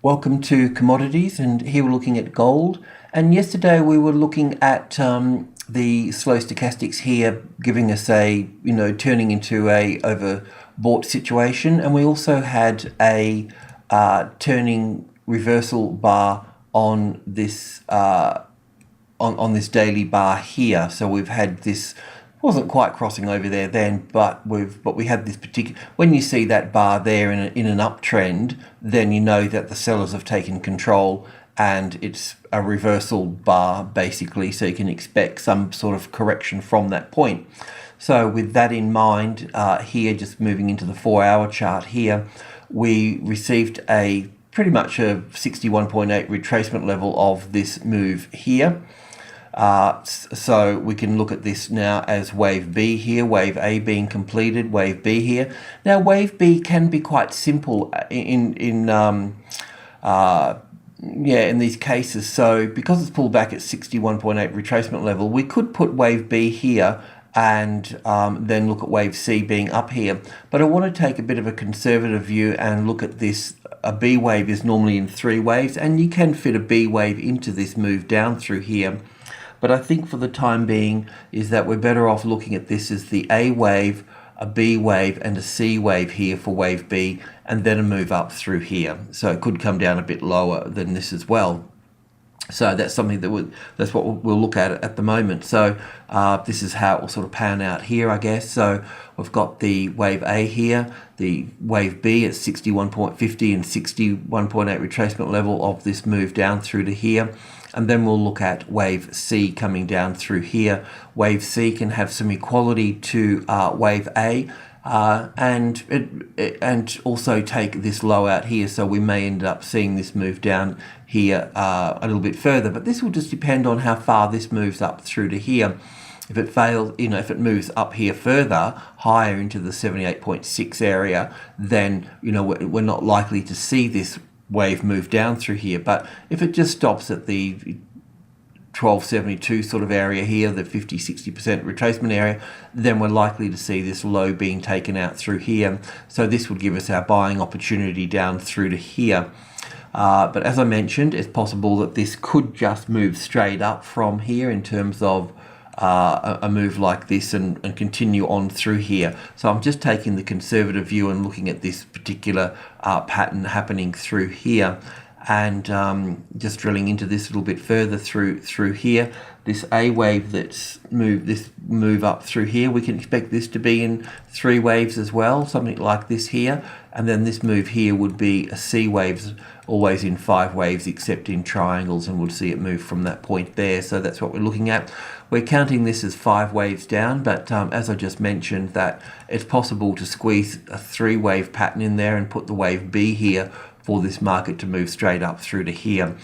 Welcome to Commodities, and here we're looking at gold. And yesterday we were looking at the slow stochastics here, giving us a, turning into a overbought situation. And we also had a turning reversal bar on this on this daily bar here. So we've had this. Wasn't quite crossing over there then, but we had this particular. When you see that bar there in an uptrend, then you know that the sellers have taken control, and it's a reversal bar basically. So you can expect some sort of correction from that point. So with that in mind, here just moving into the 4-hour chart here, we received a pretty much a 61.8 retracement level of this move here. So we can look at this now as wave B here, wave A being completed, wave B here. Now wave B can be quite simple in these cases. So because it's pulled back at 61.8 retracement level, we could put wave B here and then look at wave C being up here. But I want to take a bit of a conservative view and look at this. A B wave is normally in 3 waves, and you can fit a B wave into this move down through here. But I think for the time being is that we're better off looking at this as the A wave, a B wave, and a C wave here for wave B, and then a move up through here. So it could come down a bit lower than this as well. So that's something that's what we'll look at the moment. So this is how it will sort of pan out here, I guess. So we've got the wave A here, the wave B at 61.50 and 61.8 retracement level of this move down through to here. And then we'll look at wave C coming down through here. Wave C can have some equality to wave A, and also take this low out here. So we may end up seeing this move down here a little bit further. But this will just depend on how far this moves up through to here. If it fails, if it moves up here further, higher into the 78.6 area, then we're not likely to see this wave move down through here. But if it just stops at the 1272 sort of area here, the 50-60% retracement area, then we're likely to see this low being taken out through here. So this would give us our buying opportunity down through to here. But as I mentioned, it's possible that this could just move straight up from here in terms of a move like this and continue on through here. So I'm just taking the conservative view and looking at this particular pattern happening through here, and just drilling into this a little bit further through here. This A wave that's move up through here, we can expect this to be in 3 waves as well, something like this here. And then this move here would be a C wave, always in 5 waves except in triangles, and we'll see it move from that point there. So that's what we're looking at. We're counting this as 5 waves down, but as I just mentioned, that it's possible to squeeze a 3-wave pattern in there and put the wave B here for this market to move straight up through to here.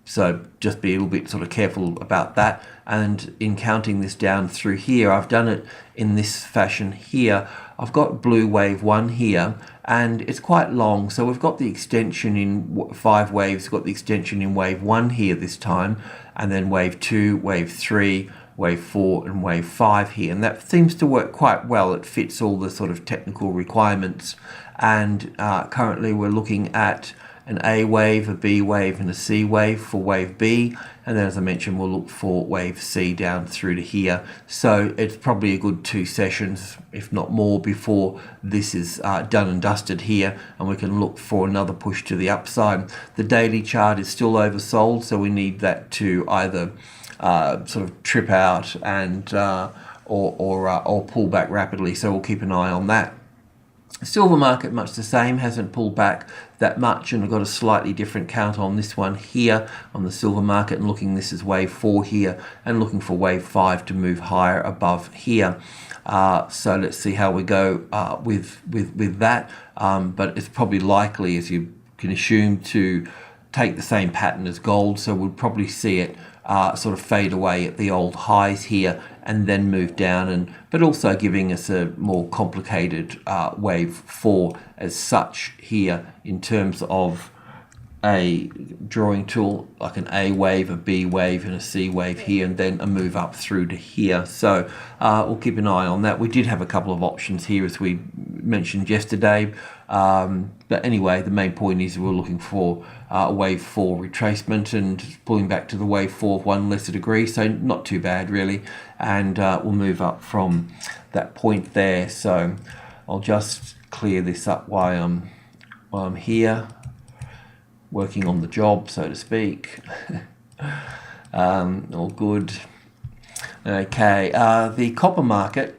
So just be a little bit sort of careful about that. And in counting this down through here, I've done it in this fashion here. I've got blue wave 1 here, and it's quite long. So we've got the extension in 5 waves, got the extension in wave 1 here this time, and then wave 2, wave 3, wave 4, and wave 5 here. And that seems to work quite well. It fits all the sort of technical requirements. And currently we're looking at an A wave, a B wave, and a C wave for wave B. And then, as I mentioned, we'll look for wave C down through to here. So it's probably a good 2 sessions, if not more, before this is done and dusted here, and we can look for another push to the upside. The daily chart is still oversold, so we need that to either sort of trip out and or pull back rapidly. So we'll keep an eye on that. Silver market much the same, hasn't pulled back that much, and I've got a slightly different count on this one here on the silver market, and looking this is wave 4 here, and looking for wave 5 to move higher above here. So let's see how we go with that. But it's probably likely, as you can assume, to take the same pattern as gold. So we'll probably see it sort of fade away at the old highs here and then move down, but also giving us a more complicated wave 4 as such here in terms of a drawing tool, like an A wave, a B wave, and a C wave here, and then a move up through to here. So we'll keep an eye on that. We did have a couple of options here as we mentioned yesterday. But anyway, the main point is we're looking for wave 4 retracement and pulling back to the wave 4 of 1 lesser degree, so not too bad really, and we'll move up from that point there. So I'll just clear this up while I'm here working on the job, so to speak. All good. Okay, the copper market.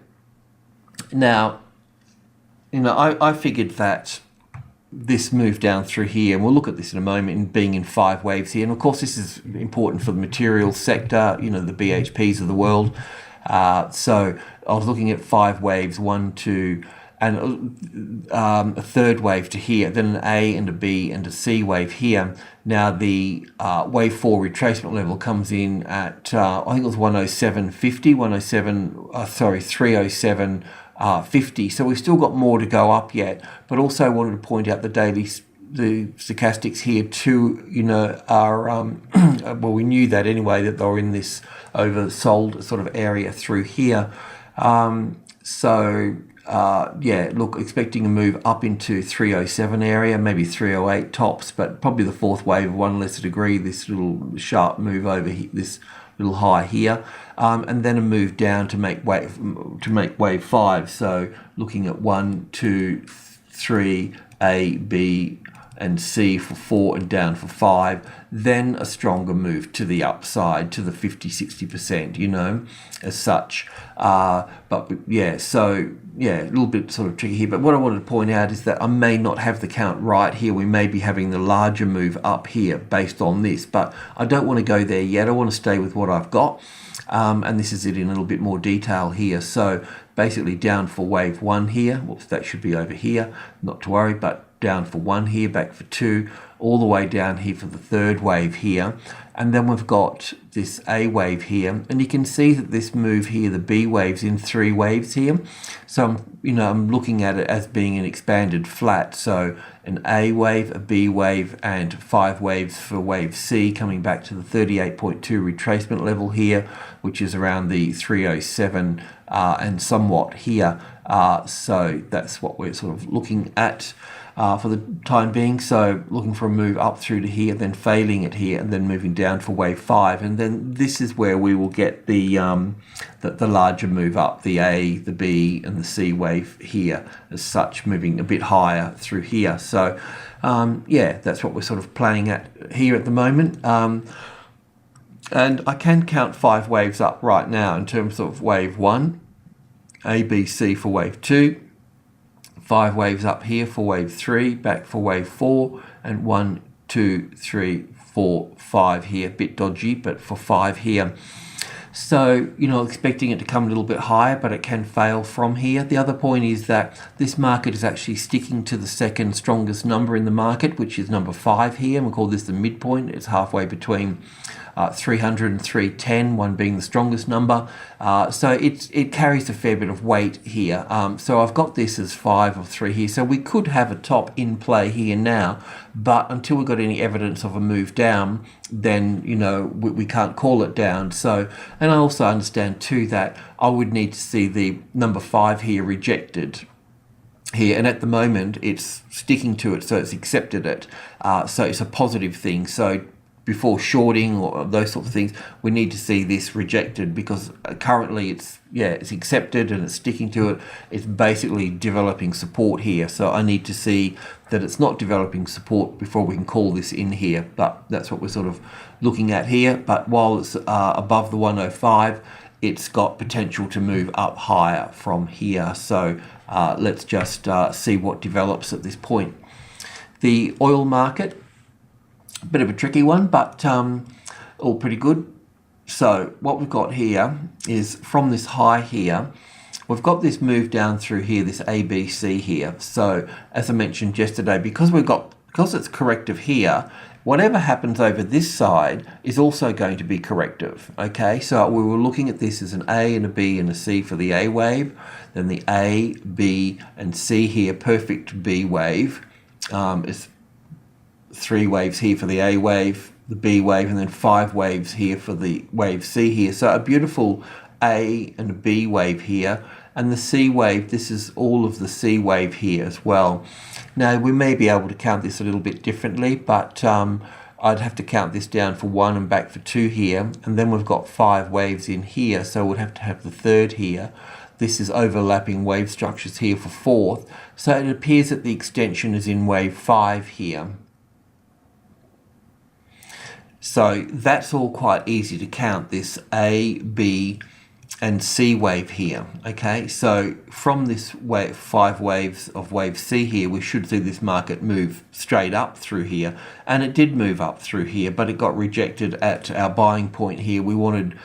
Now, I figured that this move down through here, and we'll look at this in a moment, in being in 5 waves here. And of course, this is important for the materials sector, the BHPs of the world. So I was looking at 5 waves, 1, 2, and a third wave to here, then an A and a B and a C wave here. Now the wave 4 retracement level comes in at, I think it was 107.50, 307.50. So we've still got more to go up yet, but also wanted to point out the stochastics here too, are, well, we knew that anyway, that they were in this oversold sort of area through here. Yeah, look, expecting a move up into 307 area, maybe 308 tops, but probably the 4th wave of 1 lesser degree, this little sharp move over here, this little high here, and then a move down to make wave 5. So looking at 1, 2, 3, A, B, and C for 4 and down for 5, then a stronger move to the upside to the 50-60%, as such. But yeah, so yeah, a little bit sort of tricky here. But what I wanted to point out is that I may not have the count right here. We may be having the larger move up here based on this, but I don't want to go there yet. I want to stay with what I've got. And this is it in a little bit more detail here. So basically down for wave 1 here. Whoops, that should be over here. Not to worry, but down for 1 here, back for 2, all the way down here for the 3rd wave here. And then we've got this A wave here, and you can see that this move here, the B wave's in 3 waves here. So I'm looking at it as being an expanded flat. So an A wave, a B wave, and 5 waves for wave C, coming back to the 38.2 retracement level here, which is around the 307 and somewhat here. So that's what we're sort of looking at for the time being. So looking for a move up through to here, then failing it here, and then moving down for wave 5. And then this is where we will get the larger move up, the A, the B, and the C wave here, as such, moving a bit higher through here. So yeah, that's what we're sort of playing at here at the moment. And I can count 5 waves up right now in terms of wave 1, A, B, C for wave 2, 5 waves up here for wave 3, back for wave 4, and 1, 2, 3, 4, 5 here. Bit dodgy, but for 5 here. So, expecting it to come a little bit higher, but it can fail from here. The other point is that this market is actually sticking to the second strongest number in the market, which is number 5 here. And we call this the midpoint. It's halfway between 300 and 310, one being the strongest number. So it carries a fair bit of weight here. So I've got this as 5 or 3 here. So we could have a top in play here now, but until we've got any evidence of a move down, then, we can't call it down. So, and I also understand too that I would need to see the number 5 here rejected here, and at the moment it's sticking to it, so it's accepted it. So it's a positive thing. So before shorting or those sorts of things, we need to see this rejected, because currently it's accepted and it's sticking to it. It's basically developing support here. So I need to see that it's not developing support before we can call this in here. But that's what we're sort of looking at here. But while it's above the 105, it's got potential to move up higher from here. So let's just see what develops at this point. The oil market, a bit of a tricky one, but all pretty good. So what we've got here is from this high here, we've got this move down through here, this ABC here. So as I mentioned yesterday, because it's corrective here, whatever happens over this side is also going to be corrective. Okay, so we were looking at this as an A and a B and a C for the A wave, then the A, B, and C here, perfect B wave. Is 3 waves here for the A wave, the B wave, and then 5 waves here for the wave C here. So a beautiful A and a B wave here, And the C wave, this is all of the C wave here as well. Now, we may be able to count this a little bit differently, but I'd have to count this down for 1 and back for 2 here, and then we've got 5 waves in here, so we'd have to have the third here. This is overlapping wave structures here for 4th, so it appears that the extension is in wave 5 here. So that's all quite easy to count, this A, B, and C wave here. Okay, so from this wave, 5 waves of wave C here, we should see this market move straight up through here, and it did move up through here, but it got rejected at our buying point here. We wanted,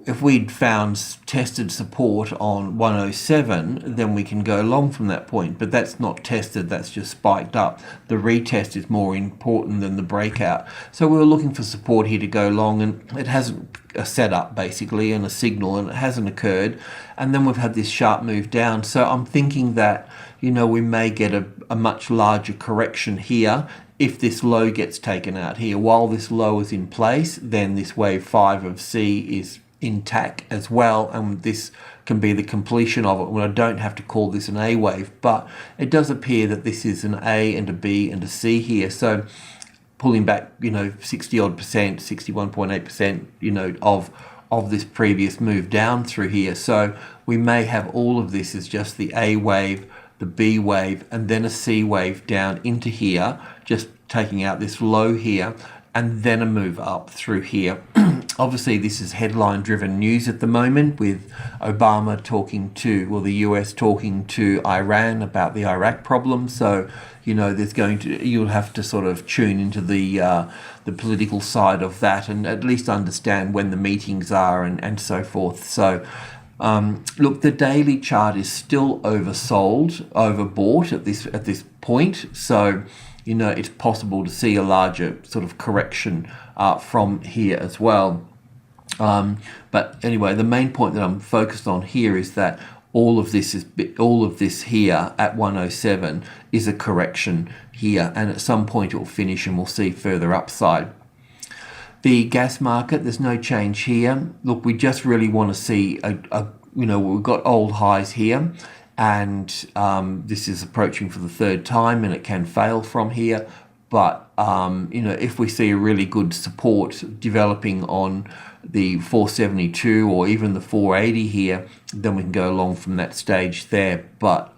if we'd found tested support on 107, then we can go long from that point, but that's not tested, that's just spiked up. The retest is more important than the breakout. So we were looking for support here to go long, and it hasn't, a setup basically and a signal, and it hasn't occurred, and then we've had this sharp move down. So I'm thinking that, you know, we may get a much larger correction here if this low gets taken out here. While this low is in place, then this wave 5 of C is intact as well, and this can be the completion of it when I don't have to call this an A wave. But it does appear that this is an A and a B and a C here, so pulling back, you know, 60 odd percent, 61.8%, you know, of this previous move down through here. So we may have all of this as just the A wave, the B wave, and then a C wave down into here, just taking out this low here, and then a move up through here. Obviously, this is headline-driven news at the moment, with Obama talking to, well, the US talking to Iran about the Iraq problem. So, you know, there's going to, you'll have to sort of tune into the political side of that, and at least understand when the meetings are and so forth. So, look, the daily chart is still oversold, overbought at this point. So, you know, it's possible to see a larger sort of correction from here as well. But anyway, the main point that I'm focused on here is that all of this here at 107 is a correction here, and at some point it will finish and we'll see further upside. The gas market, there's no change here. Look, we just really want to see you know, we've got old highs here, and this is approaching for the 3rd time, and it can fail from here. But you know, if we see a really good support developing on the 472 or even the 480 here, then we can go along from that stage there. But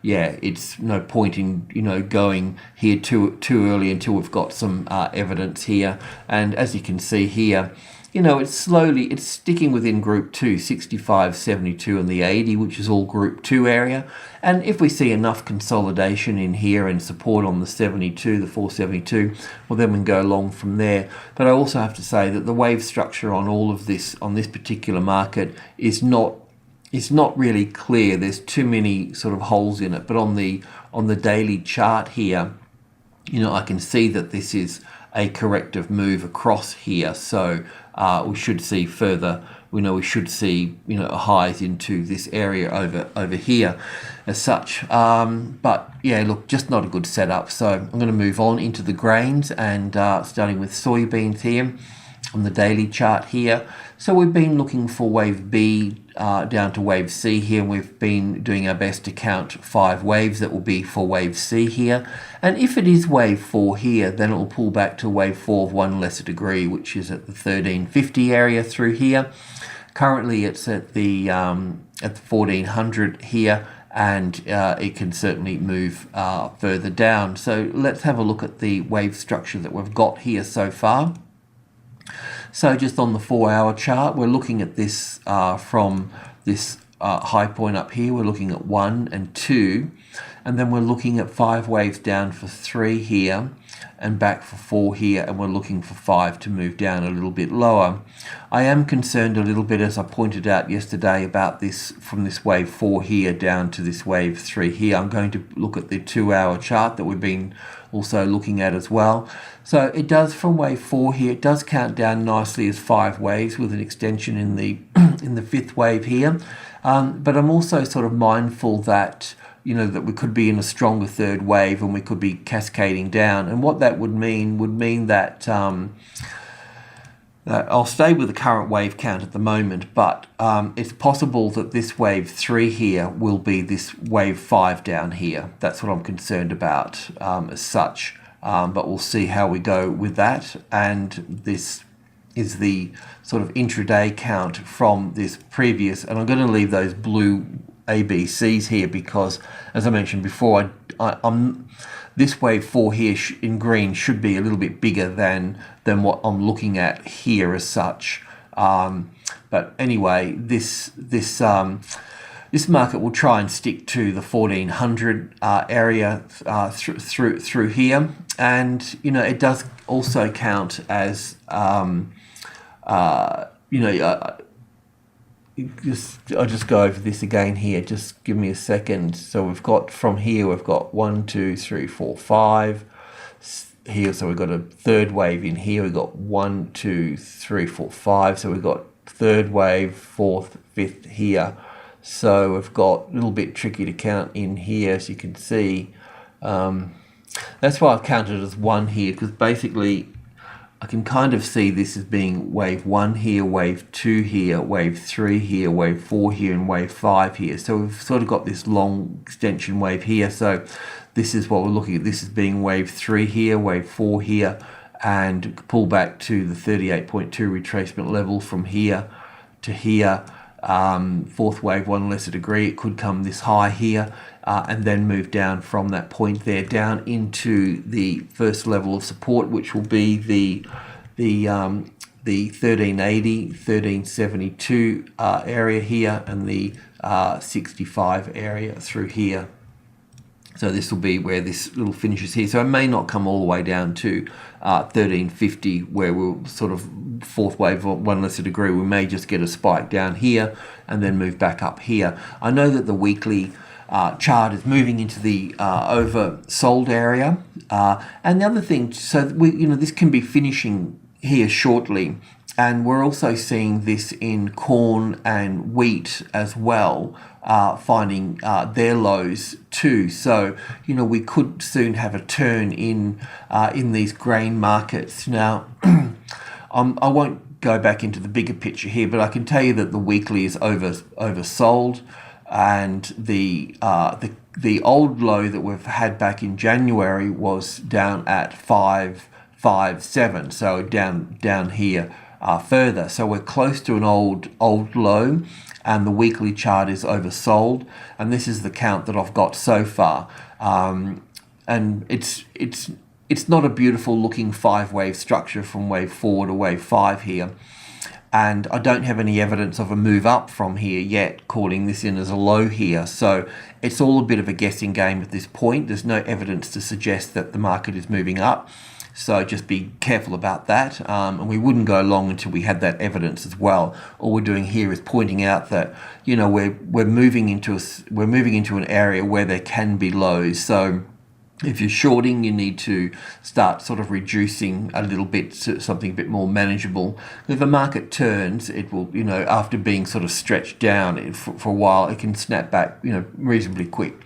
yeah, it's no point in, you know, going here too early until we've got some evidence here. And as you can see here, you know, it's sticking within group 2, 65, 72 and the 80, which is all group 2 area. And if we see enough consolidation in here and support on the 72, the 472, well, then we can go along from there. But I also have to say that the wave structure on all of this, on this particular market, is not really clear. There's too many sort of holes in it. But on the daily chart here, you know, I can see that this is a corrective move across here. So we should see further, we should see, you know, highs into this area over here as such. But yeah, look, just not a good setup. So I'm going to move on into the grains, and starting with soybeans here on the daily chart here. So we've been looking for wave B down to wave C here, and we've been doing our best to count 5 waves that will be for wave C here. And if it is wave 4 here, then it will pull back to wave 4 of 1 lesser degree, which is at the 1350 area through here. Currently it's at the 1400 here, and it can certainly move further down. So let's have a look at the wave structure that we've got here so far. So just on the 4-hour chart, we're looking at this from this high point up here. We're looking at 1 and 2, and then we're looking at 5 waves down for 3 here, and back for 4 here, and we're looking for 5 to move down a little bit lower. I am concerned a little bit, as I pointed out yesterday, about this from this wave 4 here down to this wave 3 here. I'm going to look at the 2-hour chart that we've been also looking at as well. So it does, from wave 4 here, it does count down nicely as 5 waves with an extension in the in the 5th wave here. But I'm also sort of mindful that, you know, that we could be in a stronger 3rd wave, and we could be cascading down. And what that would mean that I'll stay with the current wave count at the moment, but it's possible that this wave 3 here will be this wave 5 down here. That's what I'm concerned about as such, but we'll see how we go with that. And this is the sort of intraday count from this previous, and I'm going to leave those blue ABCs here because, as I mentioned before, this wave 4 here in green should be a little bit bigger than what I'm looking at here as such. But anyway, this market will try and stick to the 1400 area through here, and it does also count as I'll just go over this again here. Just give me a second. So we've got from here, we've got 1, 2, 3, 4, 5 here. So we've got a third wave in here. We've got 1, 2, 3, 4, 5. So we've got third wave, fourth, fifth here. So we've got a little bit tricky to count in here, as you can see. That's why I've counted it as 1 here, because basically I can kind of see this as being wave 1 here, wave 2 here, wave 3 here, wave 4 here, and wave 5 here. So we've sort of got this long extension wave here. So this is what we're looking at. This is being wave 3 here, wave 4 here, and pull back to the 38.2 retracement level from here to here. Fourth wave, 1 lesser degree, it could come this high here, and then move down from that point there down into the first level of support, which will be the 1380, 1372 area here, and the 65 area through here. So this will be where this little finishes here. So it may not come all the way down to 1350, where we'll sort of fourth wave, 1 lesser degree. We may just get a spike down here and then move back up here. I know that the weekly chart is moving into the oversold area, and the other thing, so this can be finishing here shortly, and we're also seeing this in corn and wheat as well, finding their lows too. So we could soon have a turn in these grain markets. Now I won't go back into the bigger picture here, but I can tell you that the weekly is oversold, and the old low that we've had back in January was down at 557, so down here further. So we're close to an old low, and the weekly chart is oversold, and this is the count that I've got so far. And it's not a beautiful looking 5-wave structure from wave 4 to wave 5 here. And I don't have any evidence of a move up from here yet, calling this in as a low here. So it's all a bit of a guessing game at this point. There's no evidence to suggest that the market is moving up. So just be careful about that. And we wouldn't go long until we had that evidence as well. All we're doing here is pointing out that, we're moving into an area where there can be lows. So if you're shorting, you need to start sort of reducing a little bit to something a bit more manageable. If the market turns, it will, after being sort of stretched down for a while, it can snap back, reasonably quick.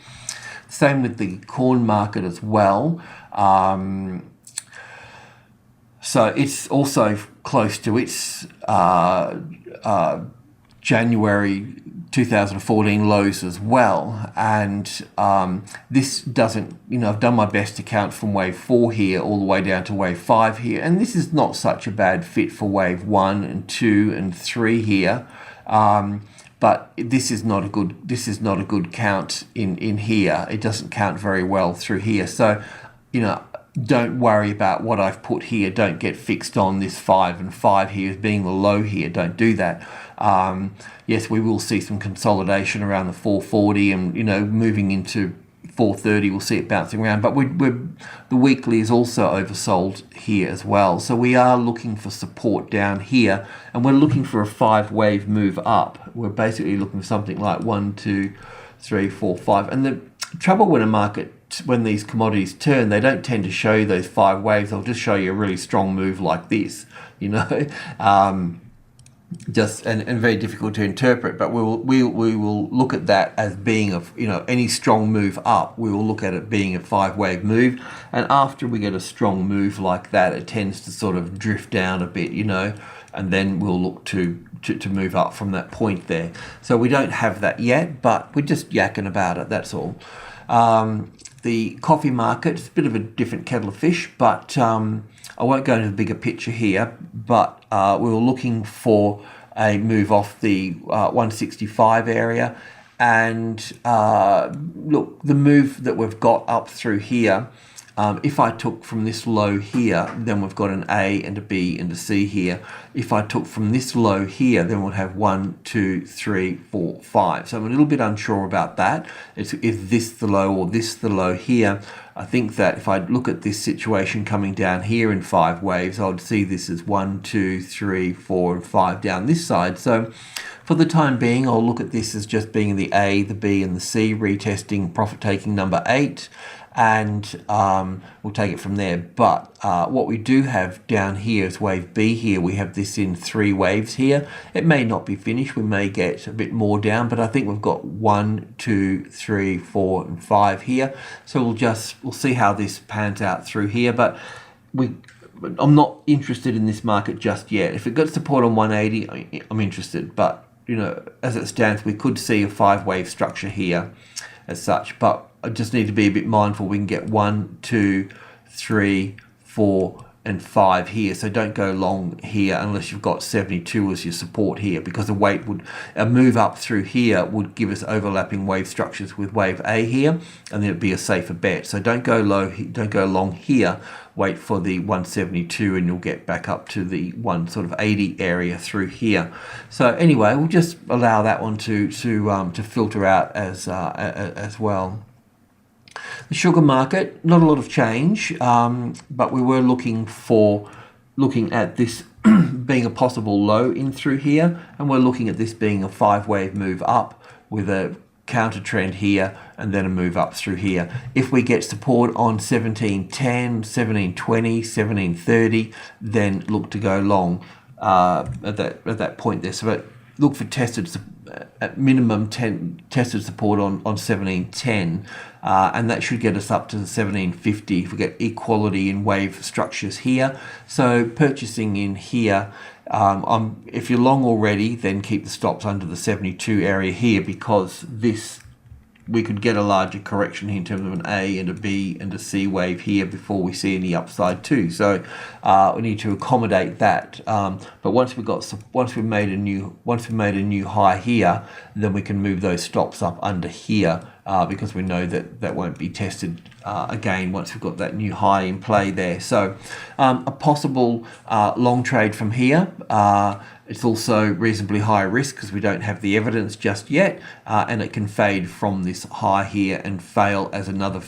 Same with the corn market as well. So it's also close to its January 2014 lows as well, and this doesn't, I've done my best to count from wave 4 here all the way down to wave 5 here, and this is not such a bad fit for wave 1 and 2 and 3 here, but this is not a good count in here. It doesn't count very well through here. So don't worry about what I've put here. Don't get fixed on this 5 and 5 here as being the low here. Don't do that. Yes, we will see some consolidation around the 440, and moving into 430, we'll see it bouncing around. But the weekly is also oversold here as well. So we are looking for support down here, and we're looking for a 5-wave move up. We're basically looking for something like 1, 2, 3, 4, 5. And the trouble when these commodities turn, they don't tend to show you those 5 waves. They'll just show you a really strong move like this, just and very difficult to interpret. But we will look at that as being any strong move up. We will look at it being a 5-wave move, and after we get a strong move like that, it tends to sort of drift down a bit. and then we'll look to move up from that point there. So we don't have that yet, but we're just yakking about it, that's all. The coffee market is a bit of a different kettle of fish, but I won't go into the bigger picture here, but we were looking for a move off the 165 area, and look, the move that we've got up through here, if I took from this low here, then we've got an A and a B and a C here. If I took from this low here, then we'll have 1, 2, 3, 4, 5. So I'm a little bit unsure about that. Is this the low or this the low here? I think that if I look at this situation coming down here in 5 waves, I would see this as 1, 2, 3, 4, and 5 down this side. So for the time being, I'll look at this as just being the A, the B, and the C, retesting profit-taking number 8. And we'll take it from there. But what we do have down here is wave B here. We have this in 3 waves here. It may not be finished. We may get a bit more down, but I think we've got 1, 2, 3, 4, and 5 here. So we'll see how this pans out through here. But I'm not interested in this market just yet. If it got support on 180, I'm interested. But you know, as it stands, we could see a 5-wave structure here as such. But I just need to be a bit mindful. We can get 1, 2, 3, 4, and 5 here. So don't go long here unless you've got 72 as your support here, because a move up through here would give us overlapping wave structures with wave A here, and then it'd be a safer bet. So don't go long here. Wait for the 172, and you'll get back up to the 180 area through here. So anyway, we'll just allow that one to filter out as well. The sugar market, not a lot of change, but we were looking at this being a possible low in through here, and we're looking at this being a 5-wave move up with a counter trend here and then a move up through here. If we get support on 1710, 1720, 1730, then look to go long at that point there. So look for at minimum tested support on 1710, and that should get us up to the 1750 if we get equality in wave structures here. So purchasing in here, if you're long already, then keep the stops under the 72 area here, because we could get a larger correction here in terms of an A and a B and a C wave here before we see any upside too. So we need to accommodate that. But once we've made a new high here, then we can move those stops up under here, because we know that won't be tested again once we've got that new high in play there. So a possible long trade from here. It's also reasonably high risk because we don't have the evidence just yet, and it can fade from this high here and fail as another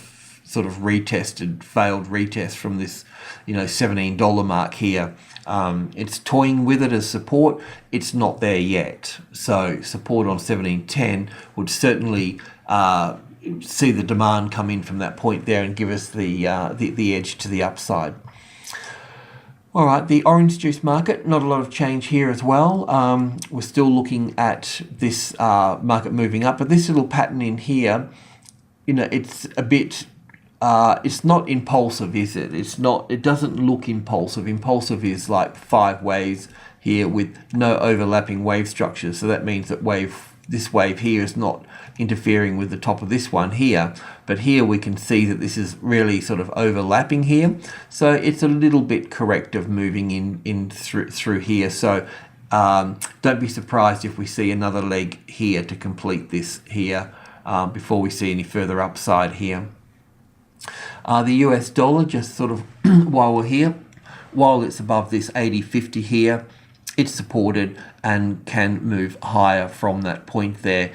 sort of failed retest from this, $17 mark here. It's toying with it as support. It's not there yet. So support on 1710 would certainly see the demand come in from that point there and give us the edge to the upside. All right, the orange juice market, not a lot of change here as well. We're still looking at this market moving up, but this little pattern in here, it's a bit, it's not impulsive, is it? It doesn't look impulsive. Impulsive is like 5 waves here with no overlapping wave structures. So that means that this wave here is not interfering with the top of this one here, but here we can see that this is really sort of overlapping here, so it's a little bit corrective moving in through here. So don't be surprised if we see another leg here to complete this here before we see any further upside here. The US dollar, just sort of while we're here, while it's above this 80.50 here, it's supported and can move higher from that point there,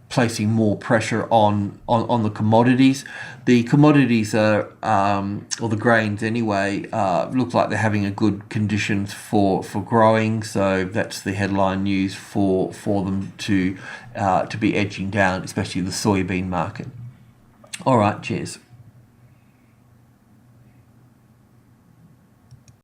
placing more pressure on the commodities. The commodities are, or the grains anyway, look like they're having a good conditions for growing. So that's the headline news for them to be edging down, especially the soybean market. All right, cheers.